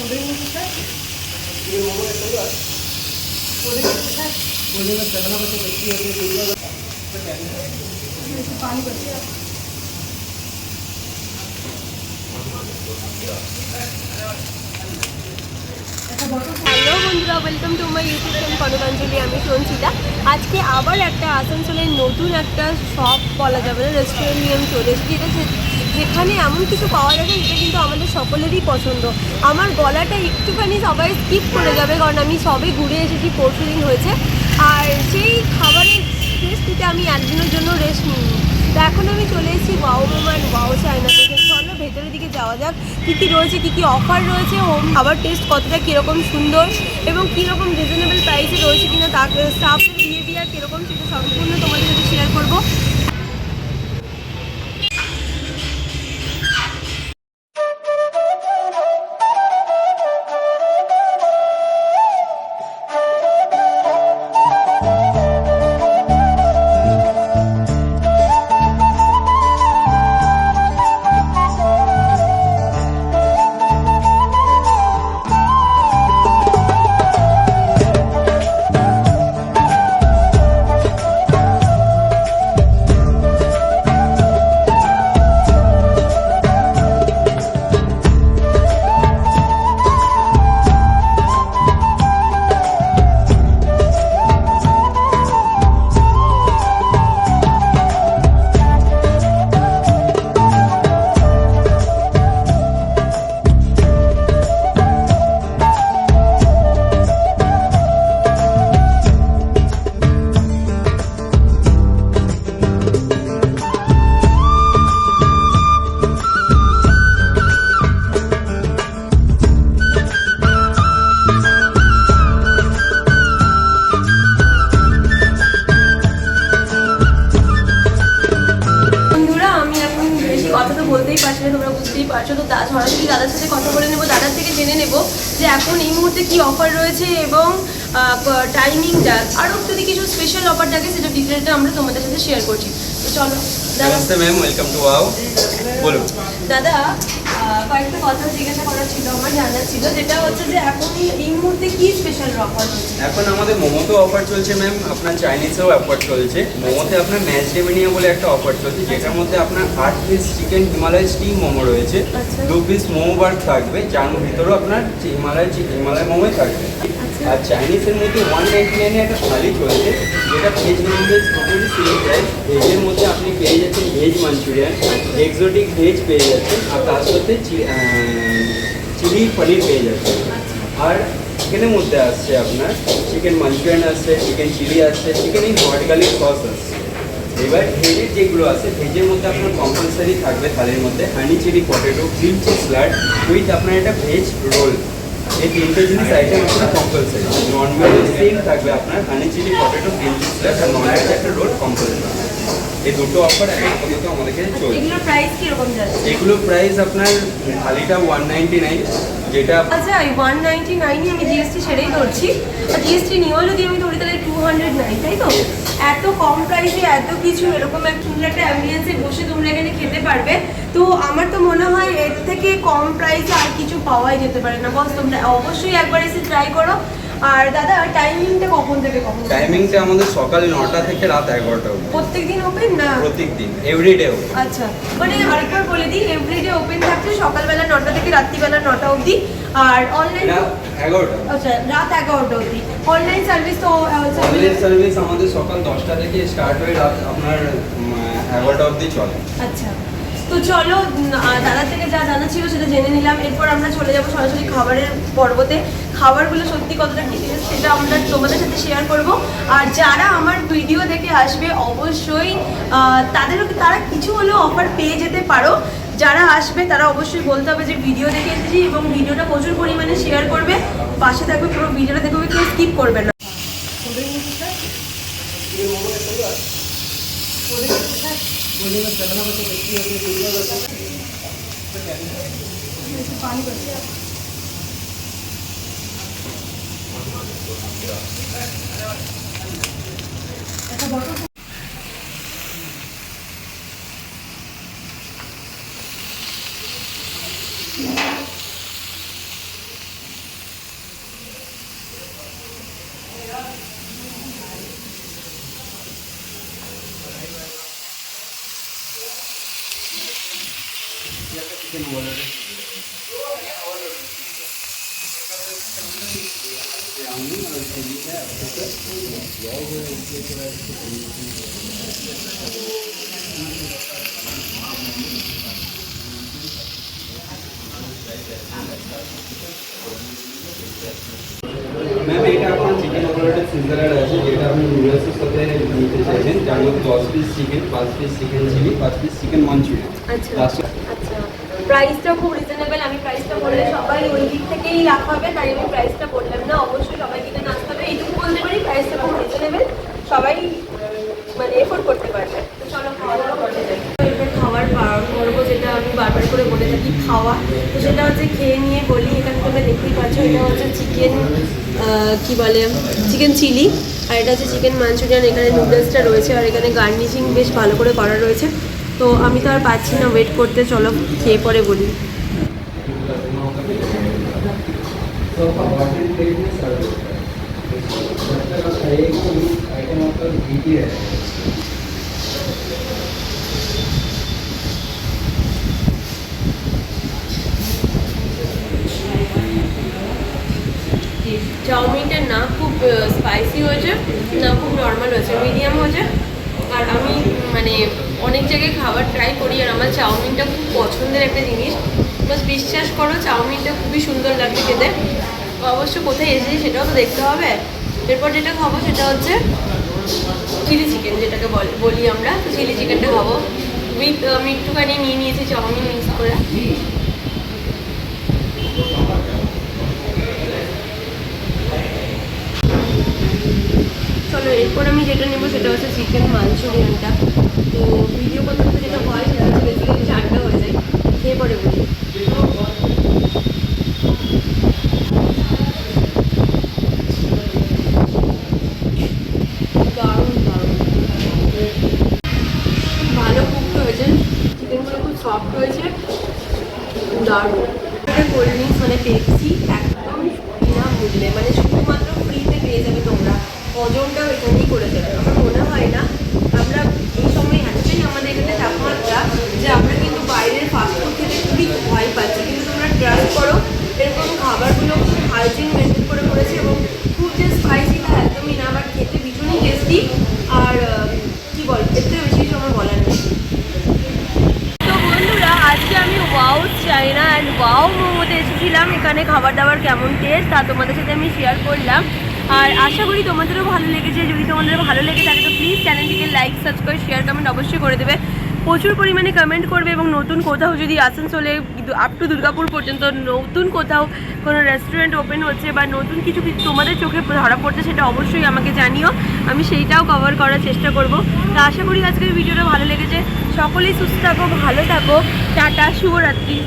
Hello বন্ধুরা, welcome to my YouTube channel Kanakanjali. আমি সঞ্চিতা। আজকে আবার একটা আসানসোলের নতুন একটা শপ বলা যাবে না, রেস্টুরেন্ট নিয়ে আমি চলে এসেছি। যেখানে এমন কিছু পাওয়া যাবে যেটা কিন্তু আমাদের সকলেরই পছন্দ। আমার গলাটা একটুখানি সবাই স্কিপ করে যাবে, কারণ আমি সবে ঘুরে এসেছি, পরশুদিন হয়েছে। আর সেই খাবারের টেস্ট দিতে আমি একদিনের জন্য রেস্ট নিইনি। তো এখন আমি চলে এসেছি wow momo and wow China থেকে। চলো ভেতরের দিকে যাওয়া যাক, কী কী রয়েছে, কী কী অফার রয়েছে, হোম খাবার টেস্ট কতটা কীরকম সুন্দর এবং কীরকম রিজনেবল প্রাইসে রয়েছে কিনা, তাকে স্টাফের বিহেভিয়ার কীরকম সেটা সম্পূর্ণ তোমাদের সাথে শেয়ার করবো। কথা তো বলতেই পারছি না, তোমরা বুঝতেই পারছো। তো সরাসরি দাদার সাথে কথা বলে নেবো, দাদার থেকে জেনে নেবো যে এখন এই মুহূর্তে কি অফার রয়েছে এবং টাইমিংটা, আরও যদি কিছু স্পেশাল অফার থাকে সেটা ডিটেলটা আমরা তোমাদের সাথে শেয়ার করছি। তো চলো namaste ma'am, welcome to wow. বলুন দাদা, কয়েকটা কথা জিজ্ঞাসা করার ছিল, আমার জানার ছিল, যেটা হচ্ছে যে এখন এই মুহূর্তে কি স্পেশাল অফার হচ্ছে? এখন আমাদের মোমোতেও অফার চলছে ম্যাম, আপনার চাইনিজেও অফার চলছে। মোমোতে আপনার ম্যাচ ডেমিনিয়া বলে একটা অফার চলছে, যেটার মধ্যে আপনার 8 piece chicken Himalaya steam momo রয়েছে, 2 পিস মোমো বার থাকবে, যার ভিতরেও আপনার হিমালয় মোমোই থাকবে। আর চাইনিজের মধ্যে 199 একটা থালি চলছে, যেটা veg non veg totally same price. ভেজের মধ্যে আপনি পেয়ে যাচ্ছেন ভেজ মাঞ্চুরিয়ান, এক্সোটিক ভেজ পেয়ে যাচ্ছেন, আর তার সাথে চিলি পনির পেয়ে যাচ্ছেন। আর চিকেনের মধ্যে আসছে আপনার চিকেন মাঞ্চুরিয়ান আসছে, চিকেন চিলি আসছে, চিকেন এই হট গার্লিক সস আসছে। এবার ভেজের যেগুলো আছে, ভেজের মধ্যে আপনার কম্পালসারি থাকবে থালির মধ্যে honey chilli potato, green cheese salad with আপনার একটা ভেজ রোল। এই তিনটে জিনিস আইটেম আপনার কম্পালসারি। নন ভেজ সেম থাকবে আপনার honey chilli potato, green cheese salad আর নন ভেজ একটা রোল কম্পালসারি। এই দুটো অফার এখন আপাতত আমাদেরকে চলছে। এগুলোর প্রাইস কিরকম যাচ্ছে? এগুলোর প্রাইস আপনার থালিটা 199, যেটা আচ্ছা 199 আমি জিএসটি সেটাই ধরছি। আর জিএসটি নিয়েও যদি আমি ধরি তাহলে 209, তাই তো? এত কম প্রাইসে এত কিছু, এরকম একটা অ্যাম্বিয়েন্সে বসে তোমরা এখানে খেতে পারবে। তো আমার তো মনে হয় এর থেকে কম প্রাইসে আর কিছু পাওয়াই যেতে পারে না। বস তোমরা অবশ্যই একবার এসে ট্রাই করো। আর দাদা টাইমিংটা কখন থেকে কখন? টাইমিংটা আমাদের সকাল 9টা থেকে রাত 11টা অবধি। প্রত্যেকদিন ওপেন না? প্রত্যেকদিন, এভরিডে ওপেন। আচ্ছা, মানে আরেকবার বলে দিই, এভরিডে ওপেন থাকছে সকালবেলা 9টা থেকে রাত্রিবেলা 9টা অবধি। আর অনলাইন রাত 11টা। আচ্ছা, রাত 11টা অবধি। অনলাইন সার্ভিস তো অনলাইন সার্ভিস আমাদের সকাল 10টা থেকে স্টার্ট হয়ে রাত আপনার 11টা অবধি চলে। আচ্ছা, তো চলো দাদার থেকে যা জানা ছিল সেটা জেনে নিলাম। এরপর আমরা চলে যাবো সরাসরি খাবারের পর্বতে। খাবারগুলো সত্যি কতটা কি সেটা আমরা তোমাদের সাথে শেয়ার করব। আর যারা আমার ভিডিও দেখে আসবে অবশ্যই তারা কিছু হলেও অফার পেয়ে যেতে পারো। যারা আসবে তারা অবশ্যই বলতে হবে যে ভিডিও দেখে এসেছি, এবং ভিডিওটা প্রচুর পরিমাণে শেয়ার করবে, পাশে থাকবে, পুরো ভিডিওটা দেখবে, কেউ স্কিপ করবে না। पानी ऐसा बॉटल ম্যাম এটা আপনার চিকেন ওভারলোডেড সিজার আছে, যেটা আপনি নুডলসের সাথে নিতে চাইবেন, যার মধ্যে 10 piece chicken, 5 piece chicken chilli, 5 piece chicken Manchurian. আচ্ছা আচ্ছা, প্রাইসটা খুব রিজনেবল। আমি প্রাইসটা বললে সবাই ওই দিক থেকেই লাফাবে, তাই আমি প্রাইসটা বললাম না। অবশ্যই সবাইকে এখানে আসতে হবে, এইটুকু বলতে পারি প্রাইসটা খুব রিজনেবল, সবাই মানে এফোর্ড করতে পারবে। তো চলো খাওয়া দাওয়া করতে যাই। এবার খাওয়ার পর্ব যেটা আমি বারবার করে বলে থাকি খাওয়া, তো সেটা হচ্ছে খেয়ে নিয়ে বলি। এখানে তোমরা দেখতেই পাচ্ছ, এটা হচ্ছে চিকেন কি বলে চিকেন চিলি, আর এটা হচ্ছে চিকেন মাঞ্চুরিয়ান। এখানে নুডলসটা রয়েছে, আর এখানে গার্নিশিং বেশ ভালো করে করা রয়েছে। তো আমি তো আর পাচ্ছি না ওয়েট করতে, চলো খেয়ে পরে বলি। চাউমিনটা না খুব স্পাইসি হয়েছে, না খুব নর্মাল হয়েছে, মিডিয়াম হয়েছে। আর আমি মানে অনেক জায়গায় খাবার ট্রাই করি, আর আমার চাউমিনটা খুব পছন্দের একটা জিনিস। বাস বিশ্বাস করো, চাউমিনটা খুবই সুন্দর লাগছে খেতে। অবশ্য কোথায় এসেছি সেটাও তো দেখতে হবে। এরপর যেটা খাবো সেটা হচ্ছে চিলি চিকেন, যেটাকে বলি আমরা। তো চিলি চিকেনটা খাবো উইথ, আমি একটুখানি নিয়ে নিয়েছি চাউমিন মিক্স করে। চলো এরপর আমি যেটা নেবো সেটা হচ্ছে চিকেন মাঞ্চুরিয়ানটা। তো ভিডিও করতে করতে যেটা হয় সেটা হচ্ছে বেসিক্যালি ঠান্ডা হয়ে যায়, খেয়ে পরে বলি। দারুণ দারুণ, খুব ভালো কুক হয়েছে, চিকেনগুলো খুব সফট হয়েছে, দারুণ। কোল্ড ড্রিঙ্কস মানে পেপসি একদম বিনামূল্যে, মানে শুধুমাত্র ফ্রিতে পেয়ে যাবে তোমরা। ওজনটাও এখানেই করে দেবে। আমার মনে হয় না আমরা এই সময় এতটাই আমাদের এখানে তাপমাত্রা যে আমরা কিন্তু বাইরের ফাস্টফুড খেতে খুবই ভয় পাচ্ছি, কিন্তু তোমরা ট্রাই করো। এরকম খাবারগুলো খুব হাইজিন মেনটেন করে করেছে, এবং খুব যে স্পাইসি তা একদমই না, বাট খেতে ভীষণই টেস্টি। আর কী বল, এর থেকে বেশি কিছু আমার বলার নেই। তো বন্ধুরা, আজকে আমি ওয়াও চাইনা অ্যান্ড ওয়াও মোমোতে এসেছিলাম। এখানে খাবার দাবার কেমন টেস্ট তা তোমাদের সাথে আমি শেয়ার করলাম, আর আশা করি তোমাদেরও ভালো লেগেছে। যদি তোমাদের ভালো লেগে থাকে তো প্লিজ চ্যানেলটিকে লাইক, সাবস্ক্রাইব, শেয়ার, কমেন্ট অবশ্যই করে দেবে। প্রচুর পরিমাণে কমেন্ট করবে, এবং নতুন কোথাও যদি আসানসোলে আপ টু দুর্গাপুর পর্যন্ত নতুন কোথাও কোনো রেস্টুরেন্ট ওপেন হচ্ছে বা নতুন কিছু তোমাদের চোখে ধরা পড়ছে, সেটা অবশ্যই আমাকে জানিও, আমি সেইটাও কভার করার চেষ্টা করব। তো আশা করি আজকের ভিডিওটা ভালো লেগেছে। সকলেই সুস্থ থাকো, ভালো থাকো, টাটা, শুভরাত্রি।